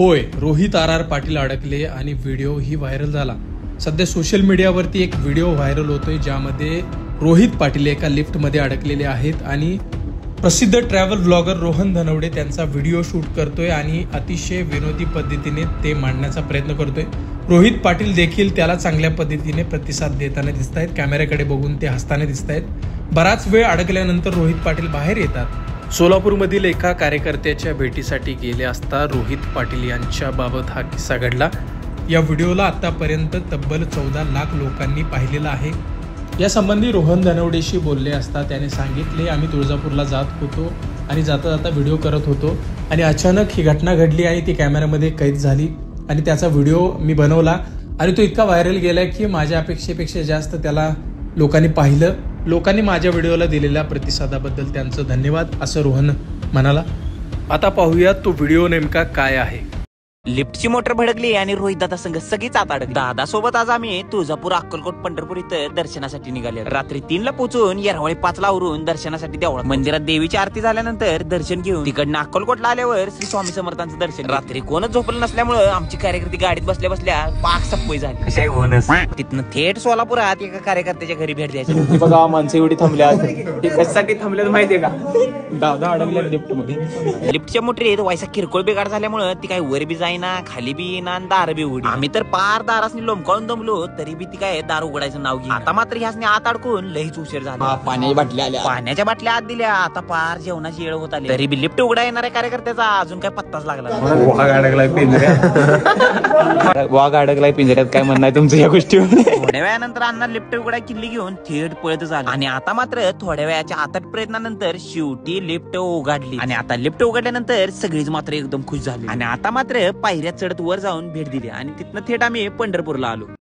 होय, रोहित आर पाटील अडकले आणि व्हिडिओ ही व्हायरल झाला। सध्या सोशल मीडियावरती एक व्हिडिओ व्हायरल होतोय ज्यामध्ये रोहित पाटील एका लिफ्टमध्ये अडकलेले आहेत आणि प्रसिद्ध ट्रॅव्हल ब्लॉगर रोहन धनवडे त्यांचा व्हिडिओ शूट करतोय आणि अतिशय विनोदी पद्धतीने ते मांडण्याचा प्रयत्न करतोय। रोहित पाटील देखील त्याला चांगल्या पद्धतीने प्रतिसाद देताना दिसत आहेत। कॅमेऱ्याकडे बघून ते हसताना दिसत आहेत। बराच वेळ अडकल्यानंतर रोहित पाटील बाहेर येतात। सोलापूरमधील एका कार्यकर्त्याच्या भेटीसाठी गेले असता रोहित पाटील यांच्या बाबत हा किस्सा घडला। या व्हिडिओला आतापर्यंत तब्बल 14 लाख लोकांनी पाहिलेला आहे। या संबंधी रोहन धनवडेशी बोलले असता त्याने सांगितले, आम्ही तुळजापूरला जात होतो आणि जाता जाता व्हिडिओ करत होतो आणि अचानक ही घटना घडली आणि ती कॅमेऱ्यामध्ये कैद झाली आणि त्याचा व्हिडिओ मी बनवला आणि तो इतका व्हायरल गेला की माझ्या अपेक्षेपेक्षा जास्त त्याला लोकांनी पाहिलं। लोकांनी माझ्या व्हिडिओला दिलेल्या प्रतिसादाबद्दल त्यांचं धन्यवाद, असं रोहन म्हणाला। आता पाहूया तो व्हिडिओ नेमका काय आहे। लिफ्टची मोटर भडकली आणि रोहित दादा संघ सगळीच आत अडकली। दादा सोबत आज आम्ही तुळजापूर, अक्कलकोट, पंढरपूर इथं दर्शनासाठी निघाले। रात्री 3 ला पोहोचून येरवळी 5 ला आवरून दर्शनासाठी देवळात मंदिरात देवीची आरती झाल्यानंतर दर्शन घेऊन तिकडनं अक्कलकोटला आल्यावर श्री स्वामी समर्थांचं दर्शन। रात्री कोणच झोपलं नसल्यामुळे आमची कार्यकर्ती गाडीत बसल्या बसल्या पाक सप्पई झाली। तिथनं थेट सोलापुरात एका कार्यकर्त्याच्या घरी भेट द्यायची। बघा माणसं एवढी थांबल्या, कशासाठी थांबल्यात माहितीये का? दादा अडकल्या लिफ्ट मध्ये। लिफ्टच्या मोटरीत व्हायचा किरकोळ बिघाड झाल्यामुळे ती काय वर बी ना खाली बी ना दार बी उघडी। आम्ही तर पार दारासनी लोंबकाळून दमलो तरी बी ती काय दार उघडायचं नाव घे। आता मात्र ह्यासनी आत अडकून लईच उशीर झाला। पाण्याच्या बाटल्या आत दिल्या। आता पार जेवणाची वेळ होत आली तरी बी लिफ्ट उघडा येणाऱ्या कार्यकर्त्याचा अजून काय पत्ताच लागला। वाघ अडकलाय पिंजऱ्यात, काय म्हणणं आहे तुमचं या गोष्टीवर? थोड्या वेळानंतर अण्णा लिफ्ट उघडा किल्ली घेऊन थेट पळत झाला आणि आता मात्र थोड्या वेळाच्या आतात प्रयत्नानंतर शेवटी लिफ्ट उघडली आणि आता लिफ्ट उघडल्यानंतर सगळीच मात्र एकदम खुश झाली आणि आता मात्र पायऱ्या चढत वर जाऊन भेट दिली आणि तिथनं थेट आम्ही पंढरपूरला आलो।